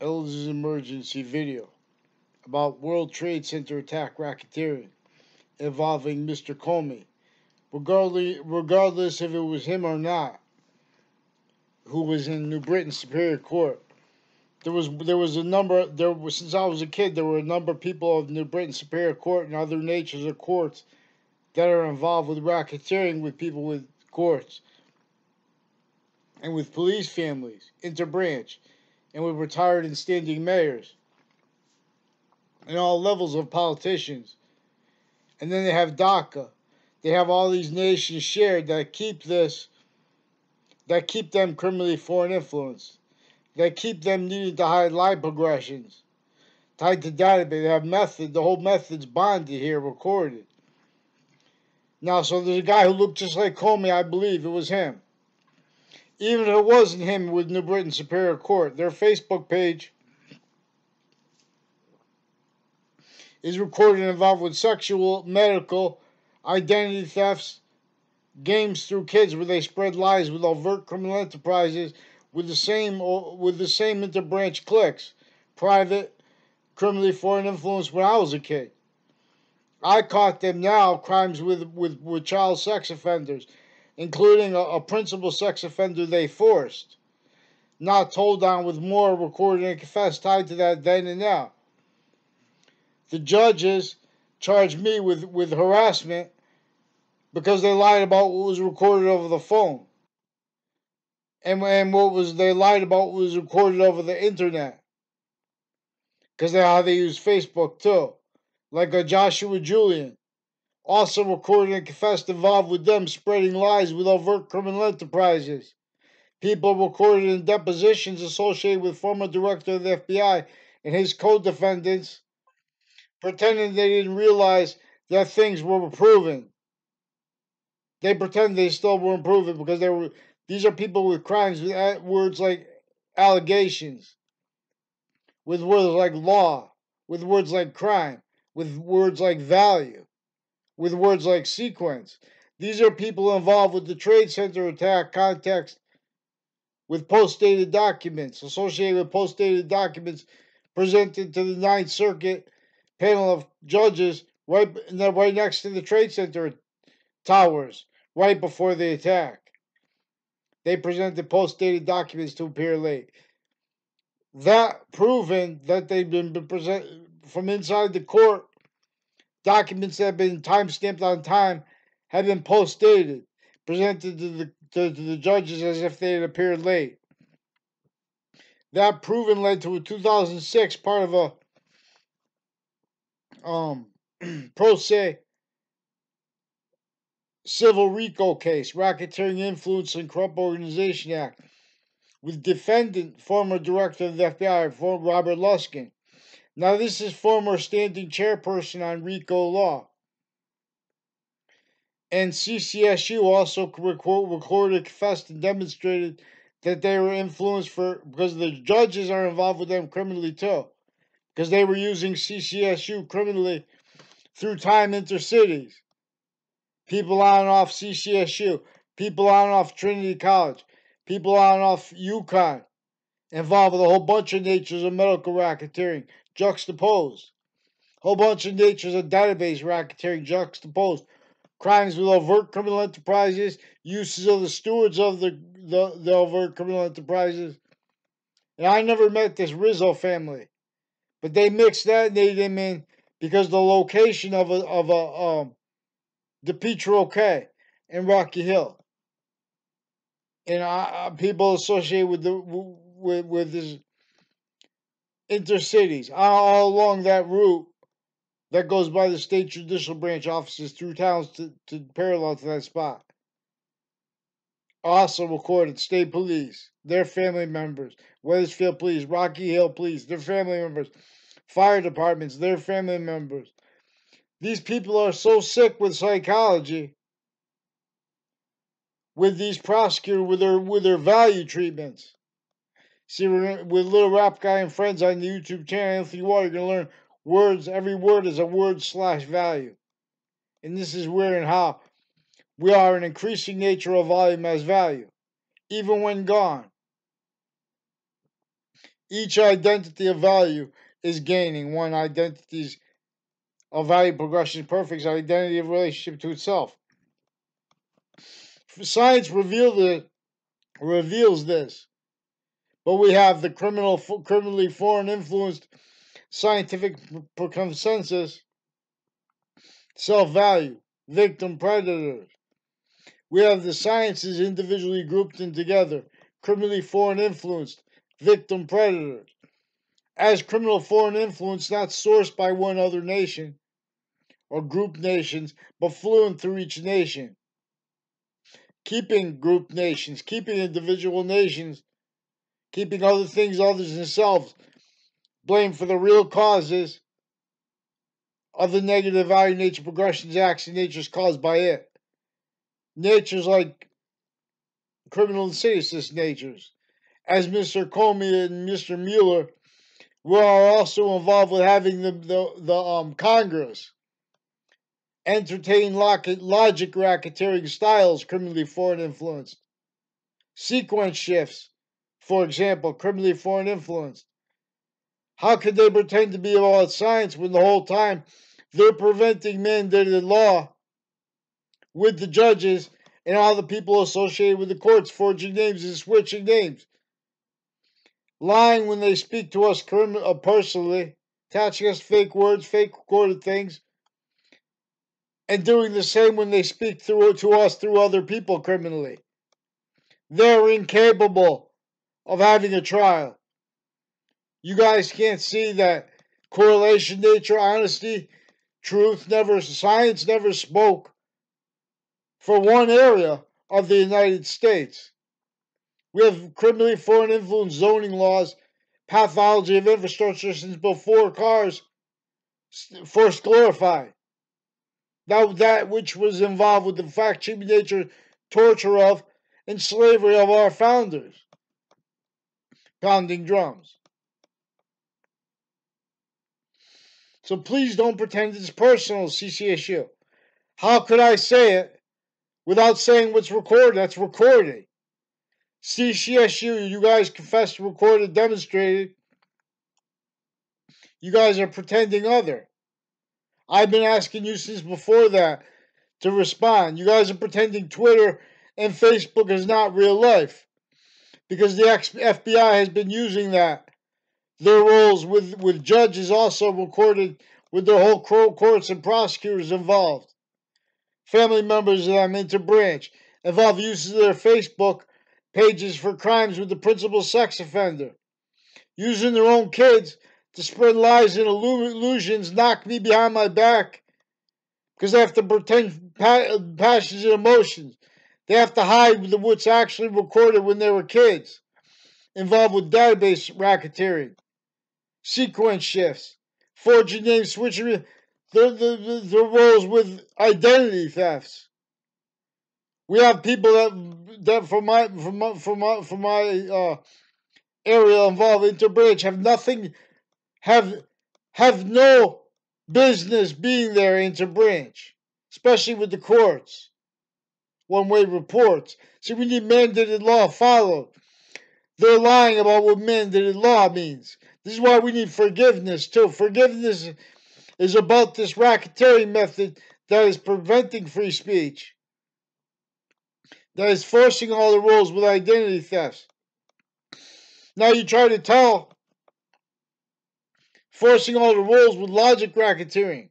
Elder's emergency video about World Trade Center attack racketeering involving Mr. Comey. Regardless if it was him or not, who was in New Britain Superior Court, there was a number since I was a kid, there were a number of people of New Britain Superior Court and other natures of courts that are involved with racketeering with people with courts and with police families, interbranch, and with retired and standing mayors and all levels of politicians. And then they have DACA. They have all these nations shared that keep them criminally foreign influenced, that keep them needing to hide lie progressions tied to database. They have method. The whole method's bonded here, recorded. Now, so there's a guy who looked just like Comey. I believe it was him. Even if it wasn't him with New Britain Superior Court, their Facebook page is recorded and involved with sexual, medical, identity thefts, games through kids where they spread lies with overt criminal enterprises with the same interbranch cliques, private, criminally foreign influence when I was a kid. I caught them now, crimes with child sex offenders, including a principal sex offender they forced, not told on with more recorded and confessed tied to that then and now. The judges charged me with harassment because they lied about what was recorded over the phone. And they lied about what was recorded over the internet. Because how they use Facebook too. Like a Joshua Julian. Also recorded and confessed involved with them spreading lies with overt criminal enterprises. People recorded in depositions associated with former director of the FBI and his co-defendants, pretending they didn't realize that things were proven. They pretend they still weren't proven because these are people with crimes with words like allegations, with words like law, with words like crime, with words like value, with words like sequence. These are people involved with the Trade Center attack context with post-dated documents, associated with post-dated documents presented to the Ninth Circuit panel of judges right next to the Trade Center towers, right before the attack. They presented post-dated documents to appear late. That proven that they've been presented from inside the court, documents that have been time-stamped on time have been post-dated, presented to the judges as if they had appeared late. That proven led to a 2006 part of a pro se civil RICO case, Racketeering, Influence, and Corrupt Organization Act, with defendant, former director of the FBI, Robert Luskin. Now, this is former standing chairperson on RICO law. And CCSU also recorded, confessed, and demonstrated that they were influenced because the judges are involved with them criminally too. Because they were using CCSU criminally through time intercities. People on and off CCSU, people on and off Trinity College, people on and off UConn, involved with a whole bunch of natures of medical racketeering, juxtaposed. Whole bunch of natures of database racketeering, juxtaposed. Crimes with overt criminal enterprises, uses of the stewards of the overt criminal enterprises. And I never met this Rizzo family, but they mixed that and they them in because the location of DePietro K in Rocky Hill, and people associated with this intercities all along that route that goes by the state judicial branch offices through towns to parallel to that spot. Also recorded state police, their family members, Wethersfield Police, Rocky Hill Police, their family members, fire departments, their family members. These people are so sick with psychology, with these prosecutors, with their value treatments. See, with Little Rap Guy and Friends on the YouTube channel, Anthony Wall, you're going to learn words. Every word is a word/value. And this is where and how we are an increasing nature of volume as value, even when gone. Each identity of value is gaining. One identity of value progression is perfect identity of relationship to itself. Science reveals this, but we have the criminally foreign influenced scientific consensus, self-value, victim predators. We have the sciences individually grouped in together, criminally foreign influenced, victim predators. As criminal foreign influence not sourced by one other nation or group nations, but fluent through each nation. Keeping group nations, keeping individual nations, keeping other things others themselves, blamed for the real causes of the negative value nature progressions acts and natures caused by it. Natures like criminal and seditious natures. As Mr. Comey and Mr. Mueller were also involved with having the Congress entertain logic racketeering styles, criminally foreign influenced. Sequence shifts, for example, criminally foreign influenced. How could they pretend to be about science when the whole time they're preventing mandated law with the judges and all the people associated with the courts, forging names and switching names? Lying when they speak to us personally, attaching us fake words, fake recorded things, and doing the same when they speak to us through other people criminally. They're incapable of having a trial. You guys can't see that correlation, nature, honesty, truth, science never spoke for one area of the United States. We have criminally foreign influence zoning laws, pathology of infrastructure since before cars first glorified. That which was involved with the fact, cheating nature, torture of, and slavery of our founders. Pounding drums. So please don't pretend it's personal, CCSU. How could I say it without saying what's recorded? That's recorded. CCSU, you guys confessed, recorded, demonstrated. You guys are pretending other. I've been asking you since before that to respond. You guys are pretending Twitter and Facebook is not real life because the FBI has been using that. Their roles with judges also recorded with their whole courts and prosecutors involved. Family members of them interbranch involve uses of their Facebook pages for crimes with the principal sex offender. Using their own kids to spread lies and illusions, knock me behind my back because they have to pretend passions and emotions. They have to hide what's actually recorded when they were kids. Involved with database racketeering, sequence shifts, forging names, switching the roles with identity thefts. We have people that from my area involved interbranch have no business being there interbranch, especially with the courts. One-way reports. See, we need mandated law followed. They're lying about what mandated law means. This is why we need forgiveness too. Forgiveness is about this racketeering method that is preventing free speech, that is forcing all the rules with identity thefts. Now you try to tell forcing all the rules with logic racketeering.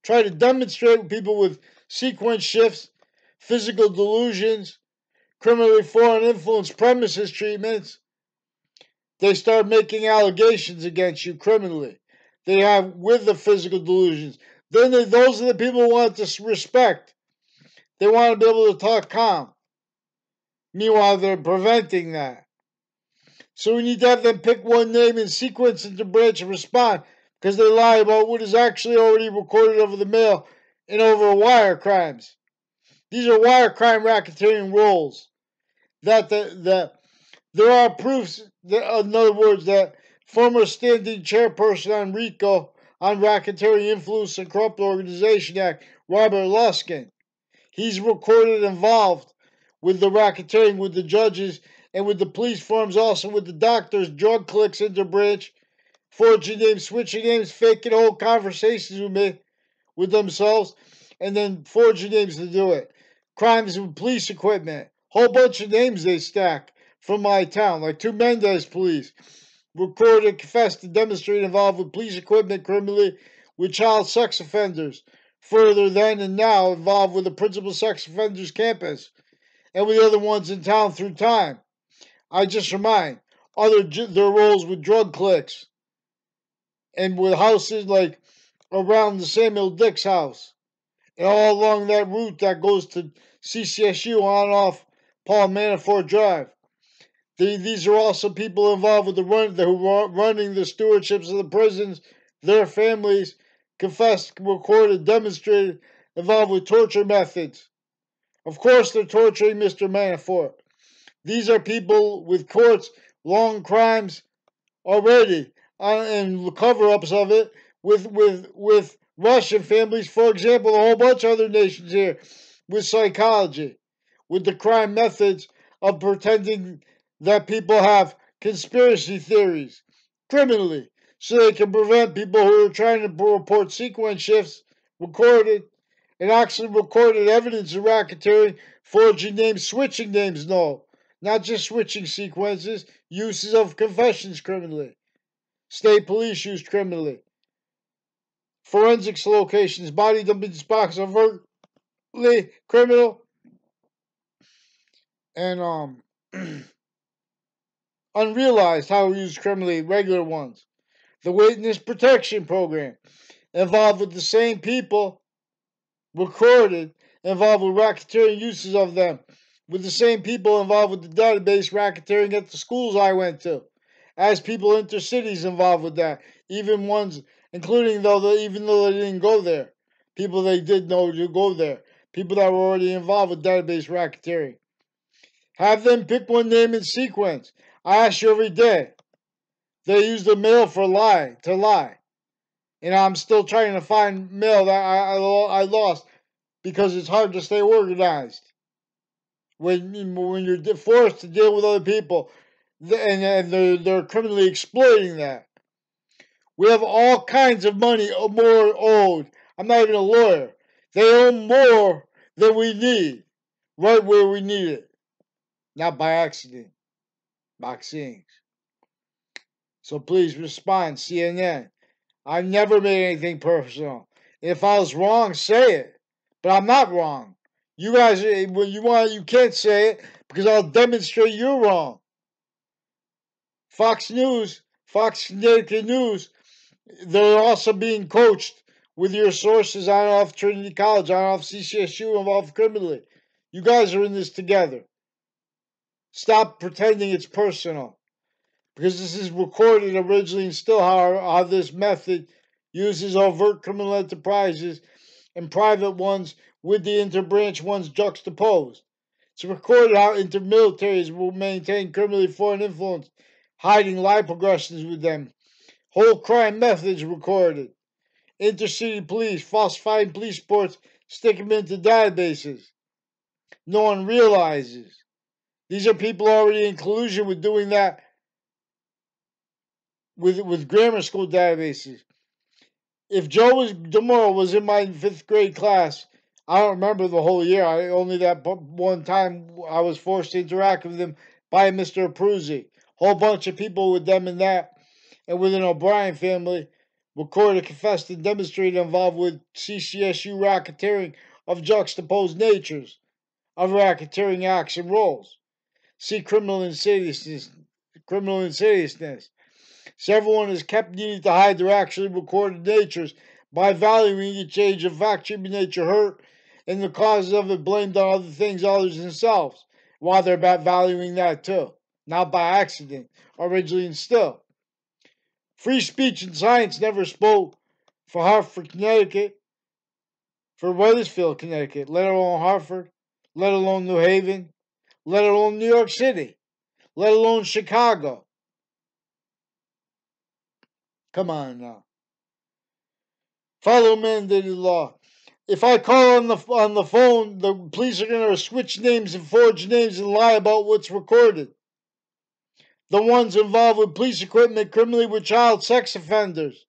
Try to demonstrate with people with sequence shifts, physical delusions, criminally foreign influence premises treatments. They start making allegations against you criminally. They have with the physical delusions. Then those are the people who want to respect. They want to be able to talk calm. Meanwhile, they're preventing that. So we need to have them pick one name in sequence and to branch and respond because they lie about what is actually already recorded over the mail and over wire crimes. These are wire crime racketeering roles. That there are proofs, that, in other words, that former standing chairperson on RICO, on Racketeering Influence and Corrupt Organization Act, Robert Luskin, he's recorded involved with the racketeering with the judges and with the police forms, also with the doctors, drug clicks, interbranch, forging names, switching names, faking whole conversations with me, with themselves, and then forging names to do it. Crimes with police equipment, whole bunch of names they stack from my town, like 2 Mendez police. Recorded, confessed, and demonstrated involved with police equipment criminally with child sex offenders. Further, then and now involved with the principal sex offenders campus and with the other ones in town through time. I just remind their roles with drug cliques and with houses like around the Samuel Dix house and all along that route that goes to CCSU on and off Paul Manafort Drive. These are also people involved with who are running the stewardships of the prisons, their families, confessed, recorded, demonstrated, involved with torture methods. Of course, they're torturing Mr. Manafort. These are people with courts, long crimes already, and cover-ups of it with Russian families, for example, a whole bunch of other nations here, with psychology, with the crime methods of pretending that people have conspiracy theories criminally, so they can prevent people who are trying to report sequence shifts recorded and actually recorded evidence of racketeering, forging names, switching names, no. Not just switching sequences, uses of confessions criminally. State police used criminally. Forensics locations, body dumping spots overtly criminal. And unrealized how used criminally, regular ones. The witness protection program, involved with the same people, recorded, involved with racketeering uses of them, with the same people involved with the database racketeering at the schools I went to, as people intercities involved with that, even ones, including even though they didn't go there, people they did know to go there, people that were already involved with database racketeering. Have them pick one name in sequence. I ask you every day. They use the mail to lie. And I'm still trying to find mail that I lost because it's hard to stay organized when you're forced to deal with other people and they're criminally exploiting that. We have all kinds of money more owed. I'm not even a lawyer. They owe more than we need, right where we need it. Not by accident. Vaccines. So please respond, CNN. I never made anything personal. If I was wrong, say it. But I'm not wrong. You guys, when you can't say it because I'll demonstrate you're wrong. Fox News, Fox Connecticut News, they're also being coached with your sources on and off Trinity College, on and off CCSU, involved criminally. You guys are in this together. Stop pretending it's personal. Because this is recorded originally and still how this method uses overt criminal enterprises and private ones with the interbranch ones juxtaposed. It's recorded how intermilitaries will maintain criminally foreign influence, hiding lie progressions with them. Whole crime methods recorded. Intercity police, falsifying police reports, stick them into databases. No one realizes. These are people already in collusion with doing that with grammar school databases. If Joe DeMoro was in my 5th grade class, I don't remember the whole year. Only that one time I was forced to interact with him by Mr. Abruzzi. Whole bunch of people with them in that, and with an O'Brien family, recorded, confessed, and demonstrated involved with CCSU racketeering of juxtaposed natures of racketeering acts and roles. See criminal insidiousness. So everyone is kept needing to hide their actually recorded natures by valuing each age of fact, treatment, nature, hurt, and the causes of it blamed on other things other than themselves, while they're about valuing that too. Not by accident, originally and still. Free speech and science never spoke for Hartford, Connecticut, for Wethersfield, Connecticut, let alone Hartford, let alone New Haven, let alone New York City, let alone Chicago. Come on now. Follow mandated law. If I call on the phone, the police are going to switch names and forge names and lie about what's recorded. the ones involved with police equipment criminally with child sex offenders,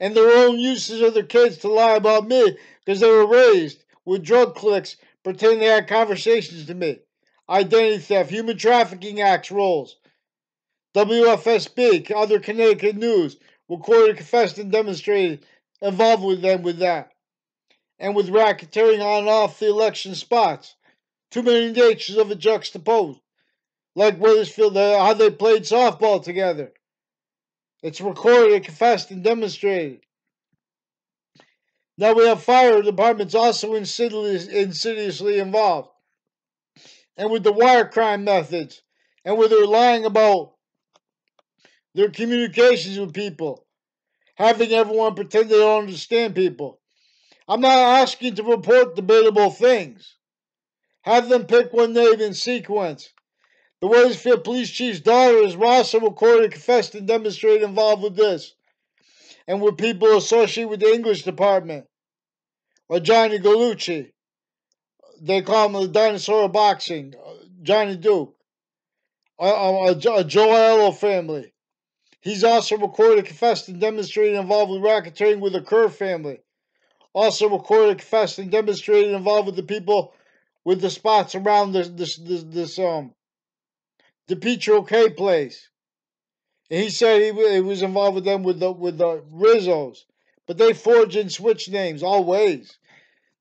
and their own uses of their kids to lie about me because they were raised with drug cliques pretending they had conversations to me. Identity theft, human trafficking acts roles. WFSB, other Connecticut news, recorded, confessed, and demonstrated involved with them with that. And with racketeering on and off the election spots. Too many natures of it juxtaposed. Like Wethersfield, how they played softball together. It's recorded, confessed, and demonstrated. Now we have fire departments also insidiously involved. And with the wire crime methods. And with their lying about their communications with people. Having everyone pretend they don't understand people. I'm not asking to report debatable things. Have them pick one name in sequence. The Wethersfield police chief's daughter is also recorded, confessed, and demonstrated involved with this. And with people associated with the English department. Or Johnny Gallucci. They call him the dinosaur of boxing. Johnny Duke. A Joello family. He's also recorded, confessed, and demonstrated involved with racketeering with the Kerr family. Also recorded, confessed, and demonstrated involved with the people with the spots around the Petro K place. And he said he was involved with them with the Rizzos. But they forge and switch names, always.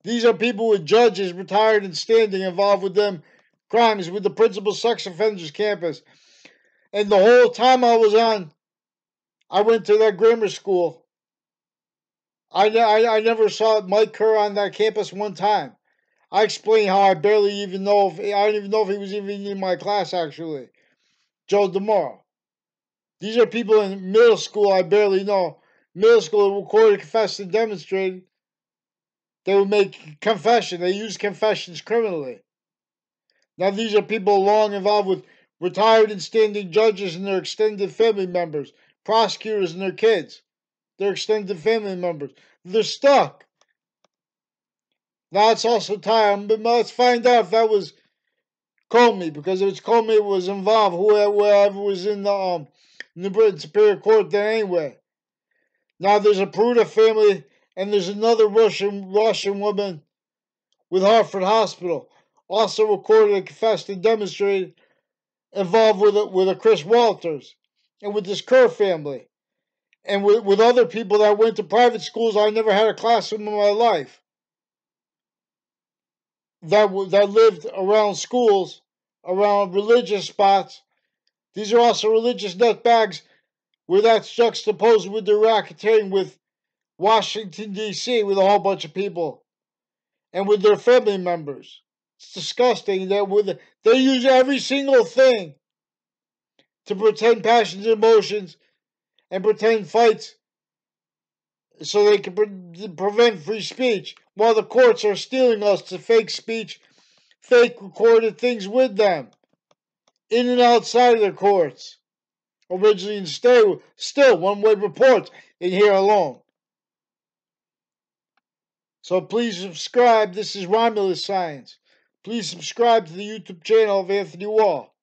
These are people with judges, retired and standing, involved with them crimes with the principal sex offenders campus. And the whole time I went to that grammar school. I never saw Mike Kerr on that campus one time. I explained how I barely even know I don't even know if he was even in my class, actually. Joe DeMoro. These are people in middle school I barely know. Middle school recorded, confessed, and demonstrated. They would make confession. They use confessions criminally. Now these are people long involved with retired and standing judges and their extended family members, prosecutors and their kids, their extended family members. They're stuck. Now it's also time, but let's find out if that was Comey, because if it's Comey was involved, whoever was in the New Britain Superior Court then anyway. Now there's a Peruta family, and there's another Russian woman with Hartford Hospital, also recorded and confessed and demonstrated, involved with a Chris Walters, and with this Kerr family, and with other people that went to private schools I never had a class with in my life, that lived around schools, around religious spots. These are also religious nutbags where that's juxtaposed with the racketeering with Washington, D.C., with a whole bunch of people and with their family members. It's disgusting that they use every single thing to pretend passions and emotions and pretend fights so they can prevent free speech, while the courts are stealing us to fake speech, fake recorded things with them, in and outside of their courts. Originally and still one-way reports in here alone. So please subscribe. This is Romulus Science. Please subscribe to the YouTube channel of Anthony Wall.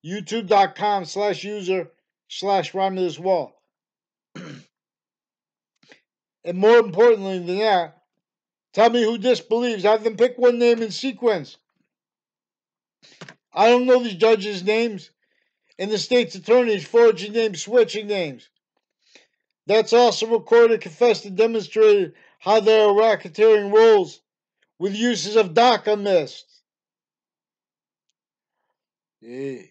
YouTube.com/user/Romulus Wall. And more importantly than that, tell me who disbelieves. Have them pick one name in sequence. I don't know these judges' names. And the state's attorneys forging names, switching names. That's also recorded, confessed, and demonstrated how they are racketeering roles with uses of DACA mist. Yeah.